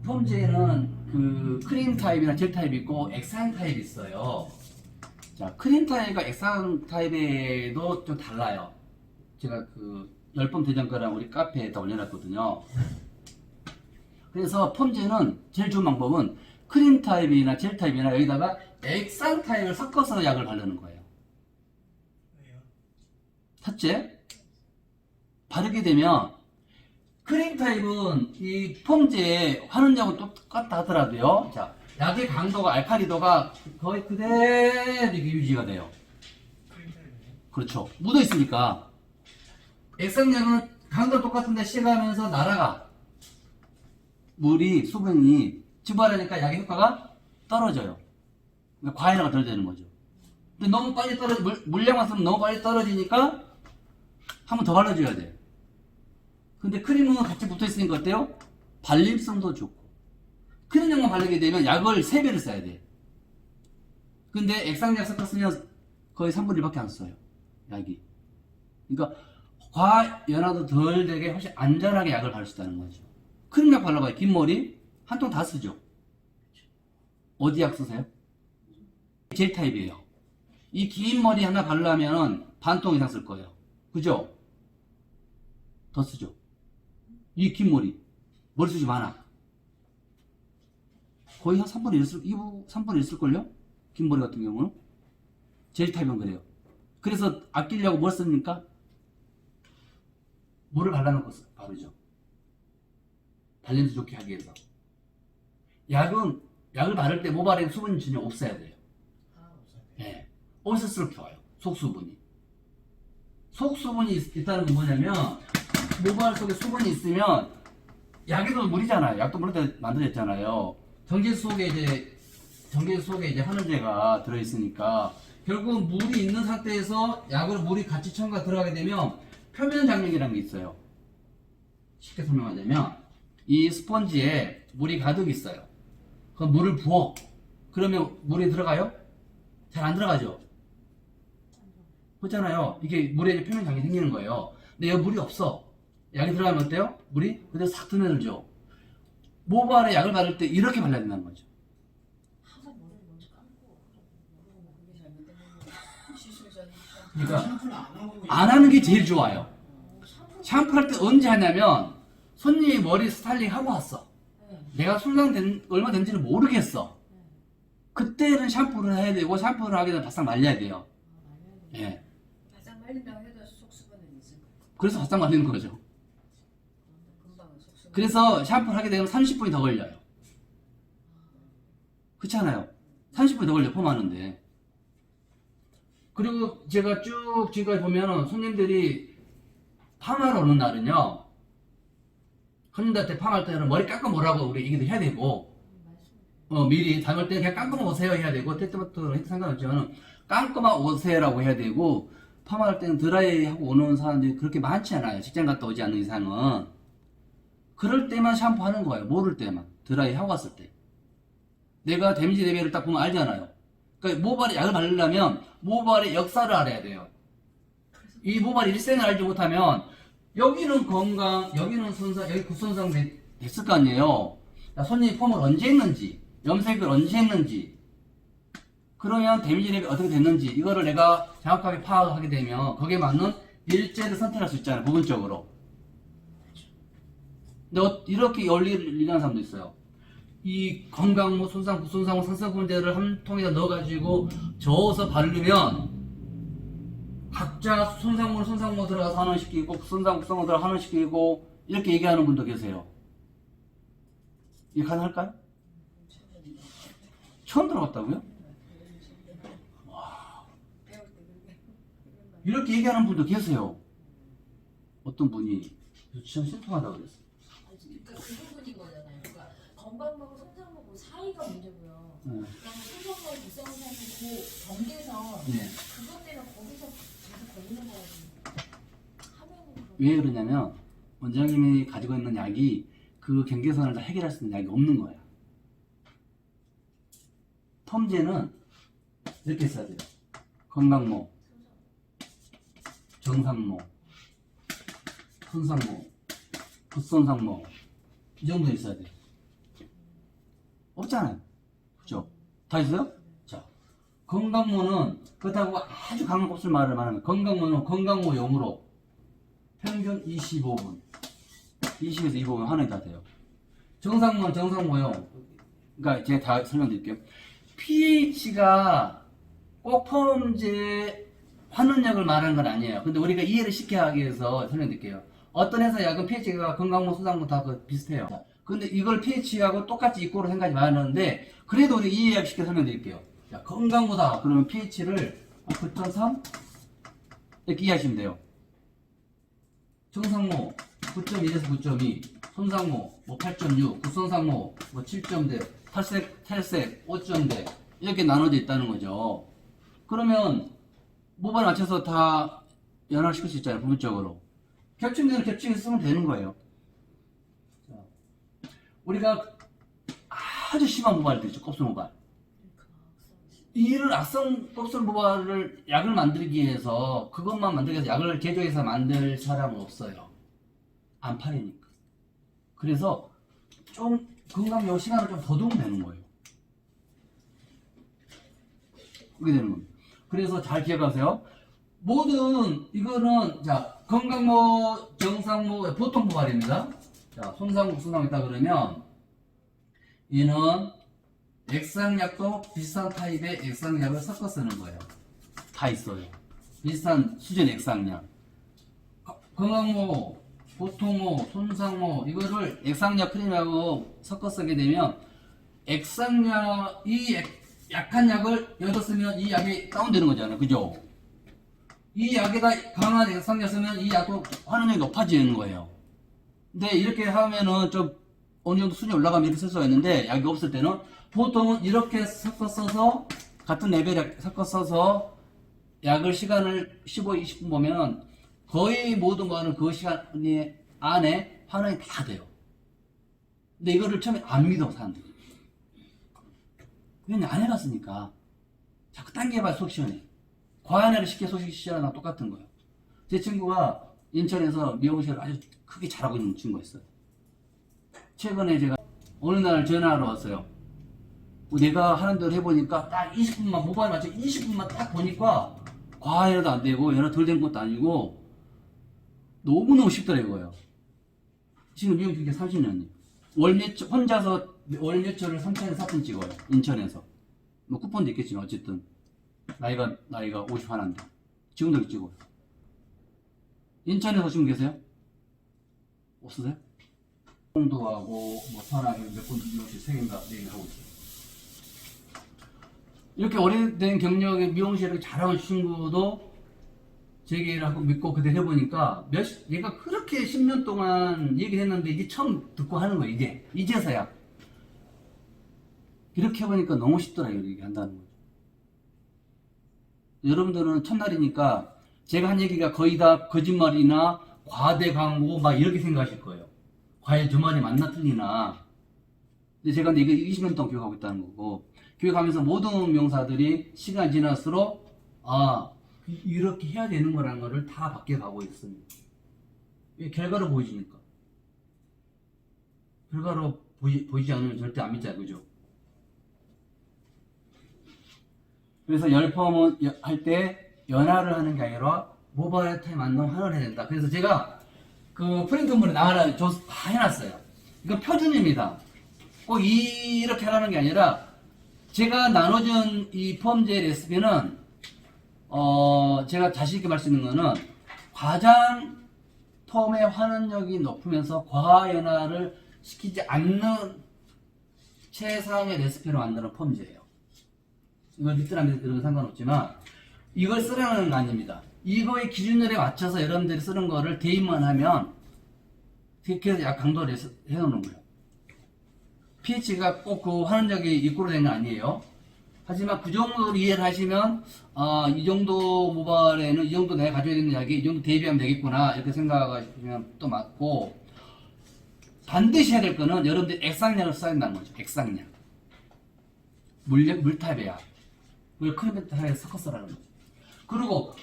폼제는 그 크림 타입이나 젤 타입이 있고 액상 타입이 있어요. 자, 크림 타입과 액상 타입에도 좀 달라요. 제가 그 열번 대전거랑 우리 카페에다 올려놨거든요. 그래서 폼제는 제일 좋은 방법은 크림 타입이나 젤 타입이나 여기다가 액상 타입을 섞어서 약을 바르는 거예요. 첫째, 바르게 되면 크림 타입은 이 폼제의 환원제하고 똑같다 하더라도요. 자, 약의 강도가 알칼리도가 거의 그대로 이렇게 유지가 돼요. 그렇죠. 묻어 있으니까. 액상약은 강도 똑같은데 식어가면서 날아가. 물이 수분이 증발하니까 약의 효과가 떨어져요. 그러니까 과해라가 덜 되는 거죠. 근데 너무 빨리 물량만 쓰면 너무 빨리 떨어지니까 한 번 더 발라줘야 돼. 근데 크림은 같이 붙어 있으니까 어때요? 발림성도 좋고. 크림약만 바르게 되면 약을 3배를 써야 돼. 근데 액상약 섞어 쓰면 거의 3분의 1밖에 안 써요. 약이. 그러니까 과연화도 덜 되게 훨씬 안전하게 약을 바를 수 있다는 거죠. 크림약 발라봐요. 긴 머리 한 통 다 쓰죠. 어디 약 쓰세요? 젤 타입이에요. 이 긴 머리 하나 바르려면 반 통 이상 쓸 거예요. 그죠? 더 쓰죠. 이 긴 머리숱이 많아. 거의 한 3분의 1 3분의 1 쓸걸요? 긴 머리 같은 경우는. 젤 타입은 그래요. 그래서 아끼려고 뭘 씁니까? 물을 발라놓고 바르죠. 발냄새 좋게 하기 위해서. 약을 바를 때 모발에 수분이 전혀 없어야 돼요. 예. 없을수록 좋아요. 속수분이. 속수분이 있다는 건 뭐냐면, 모발 속에 수분이 있으면, 약에도 물이잖아요. 약도 물로 만들어졌잖아요. 전기 속에 이제 환원제가 들어있으니까, 결국 물이 있는 상태에서 약으로 물이 같이 첨가 들어가게 되면, 표면 장력이라는 게 있어요. 쉽게 설명하자면, 이 스펀지에 물이 가득 있어요. 그럼 물을 부어. 그러면 물이 들어가요? 잘 안 들어가죠? 그렇잖아요. 이게 물에 이제 표면 장력이 생기는 거예요. 근데 여기 물이 없어. 약이 들어가면 어때요? 물이 그대로 싹 드러들죠. 모발에 약을 바를 때 이렇게 발라야 된다는 거죠. 항상 머리를 먼저 감고 그게 잘못된 시술 전에 그러니까 안 하는 게 제일 좋아요. 샴푸할 때 언제 하냐면 손님이 머리 스타일링 하고 왔어. 내가 얼마 된지는 모르겠어. 그때는 샴푸를 해야 되고 샴푸를 하게 되면 바싹 말려야 돼요. 예. 바싹 말린다고 해도 속수분은 있을 거예요. 그래서 바싹 말리는 거죠. 금방은 속수분. 그래서 샴푸를 하게 되면 30분이 더 걸려요. 그렇잖아요. 30분이 더 걸려 폼하는데. 그리고 제가 쭉 지금까지 보면은 손님들이 파마를 오는 날은요. 손님들한테 파마할 때는 머리 깎아 오라고 우리 얘기도 해야 되고, 미리 담을 때 그냥 깎아 오세요 해야 되고, 테트부터 해도 상관없지만 깎아 오세요라고 해야 되고, 파마할 때는 드라이 하고 오는 사람들이 그렇게 많지 않아요. 직장 갔다 오지 않는 이상은. 그럴 때만 샴푸하는 거예요. 모를 때만. 드라이 하고 왔을 때. 내가 데미지 레벨을 딱 보면 알잖아요. 그러니까 모발에 약을 바르려면 모발의 역사를 알아야 돼요. 이 모발 일생을 알지 못하면 여기는 건강, 여기는 손상, 여기 굿손상 됐을 거 아니에요. 손님이 폼을 언제 했는지, 염색을 언제 했는지, 그러면 데미지 레벨이 어떻게 됐는지 이거를 내가 정확하게 파악하게 되면 거기에 맞는 일제를 선택할 수 있잖아요. 부분적으로. 근데 이렇게 원리를 이해하는 사람도 있어요. 이 건강모, 손상, 굿손상모, 상처분제를 한 통에다 넣어가지고 저어서 바르면 각자 손상모 들어가서 환원시키고 굿손상, 굿손모 들어가서 환원시키고 이렇게 얘기하는 분도 계세요. 이게 가능할까요? 처음 들어봤다고요? 와. 이렇게 얘기하는 분도 계세요. 어떤 분이 참 신통하다고 그랬어요. 그러니까 그 부분인 거잖아요. 그러니까 건강하고 손상하고 사이가 문제고요. 그다음에 손상하고 굿손상하고 경계선 네. 그것 때문에 거기서 계속 걸리는 거거든요. 하면은 왜 그러냐면 원장님이 가지고 있는 약이 그 경계선을 다 해결할 수 있는 약이 없는 거야. 텀제는 이렇게 써야 돼요. 건강모, 정상모, 손상모, 굿손상모 이 정도 있어야 돼요. 없잖아요. 그죠? 다 있어요? 자, 건강모는 그렇다고 아주 강한 곱슬 말을 말하면 건강모는 건강모용으로 평균 25분 20에서 25분 하는 게 다 돼요. 정상모는 정상모용. 그러니까 제가 다 설명드릴게요. pH가 꼭 펌제 환원약을 말하는 건 아니에요. 근데 우리가 이해를 쉽게 하기 위해서 설명드릴게요. 어떤 회사 약은 pH가 건강모, 수상모 다 비슷해요. 자, 근데 이걸 pH하고 똑같이 이꼬로 생각하지 말았는데 그래도 우리 이해하기 쉽게 설명드릴게요. 자, 건강모다 그러면 pH를 9.3 이렇게 이해하시면 돼요. 정상모 9.1에서 9.2, 손상모 뭐 8.6, 구손상모 뭐 7점대, 탈색 5점대 이렇게 나눠져 있다는 거죠. 그러면 모발에 맞춰서 다 연화시킬 수 있잖아요. 부분적으로 겹친데는 겹치게 쓰면 되는 거예요. 자, 우리가 아주 심한 모발들 있죠. 곱슬 모발. 이런 악성 곱슬 모발을 약을 만들기 위해서 그것만 만들기 위해서 약을 개조해서 만들 사람은 없어요. 안 팔리니까. 그래서 좀 건강용 시간을 좀 더 두면 되는 거예요. 그렇게 되는 겁니다. 그래서 잘 기억하세요. 모든 이거는 자 건강모, 정상모, 보통 모발입니다. 자 손상모, 수상모 있다 그러면 얘는 액상약도 비슷한 타입의 액상약을 섞어 쓰는 거예요. 다 있어요. 비슷한 수준의 액상약. 건강모, 보통모, 손상모 이거를 액상약 크림하고 섞어 쓰게 되면 액상약 이 약한 약을 여기다 쓰면 이 약이 다운되는 거잖아요. 그죠? 이 약에다 강한 액상약 쓰면 이 약도 환원력이 높아지는 거예요. 근데 이렇게 하면은 좀 어느 정도 수준이 올라가면 이렇게 쓸 수가 있는데 약이 없을 때는 보통은 이렇게 섞어 써서 같은 레벨에 섞어 써서 약을 시간을 15, 20분 보면 거의 모든 거는 그 시간 안에 환원이 다 돼요. 근데 이거를 처음에 안 믿어 사람들이. 왜냐 안 해봤으니까 자꾸 당겨봐야 속 시원해. 과연을 쉽게 속 시원하나 똑같은 거예요. 제 친구가 인천에서 미용실을 아주 크게 잘하고 있는 친구였어요. 최근에 제가 어느 날 전화하러 왔어요. 내가 하는 대로 해보니까 딱 20분만 모바일 맞춰 20분만 딱 보니까 과연도 안 되고 연화 덜 된 것도 아니고 너무너무 쉽더라 이거예요. 지금 미용 기계 30년이에요. 혼자서 월 매출을 3,000원, 4,000원 찍어요. 인천에서. 뭐 쿠폰도 있겠지만 어쨌든 나이가 50 하나인데 지금도 이렇게 찍어요. 인천에서 지금 계세요? 없으세요? 홍도하고 뭐 산하에 몇 군 미용실 3개인가 4개 하고 있어요. 이렇게 오래된 경력의 미용실을 잘하는 친구도 제기를 하고 믿고 그대로 해보니까 얘가 그렇게 10년 동안 얘기를 했는데 이게 처음 듣고 하는 거예요. 이제서야 이렇게 해보니까 너무 쉽더라고요. 이렇게 한다는 거죠. 여러분들은 첫날이니까 제가 한 얘기가 거의 다 거짓말이나 과대 광고 막 이렇게 생각하실 거예요. 과연 저 말이 맞나 틀리나. 근데 제가 이거 20년 동안 교육하고 있다는 거고 교육하면서 모든 명사들이 시간이 지날수록 이렇게 해야 되는 거라는 거를 다 바뀌어가고 있습니다. 결과로 보여지니까. 결과로 보이지 않으면 절대 안 믿잖아요. 그죠? 그래서 열펌은 할 때 연화를 하는 게 아니라 모바일 타임 만남 환원해야 된다. 그래서 제가 그 프린트물에 나와라 다 해놨어요. 이건 표준입니다. 꼭 이렇게 하라는 게 아니라 제가 나눠준 이 펌제 레시피는 제가 자신있게 말할 수 있는 거는 가장 펌의 환원력이 높으면서 과연화를 시키지 않는 최상의 레시피로 만드는 펌제예요. 이걸 믿더라 믿으면 상관없지만 이걸 쓰라는 거 아닙니다. 이거의 기준열에 맞춰서 여러분들이 쓰는 거를 대입만 하면 그래서 약 강도를 해놓는 거예요. pH가 꼭 그 환원력이 이끌어 되는 거 아니에요. 하지만 그 정도를 이해를 하시면 이 정도 모발에는 이 정도 내가 가져야 되는 약이 이 정도 대비하면 되겠구나 이렇게 생각하시면 또 맞고 반드시 해야 될 거는 여러분들 액상약을 써야 된다는 거죠. 액상약 물타입의 약 그걸 크리멘탈에 섞어 쓰라는 거죠. 그리고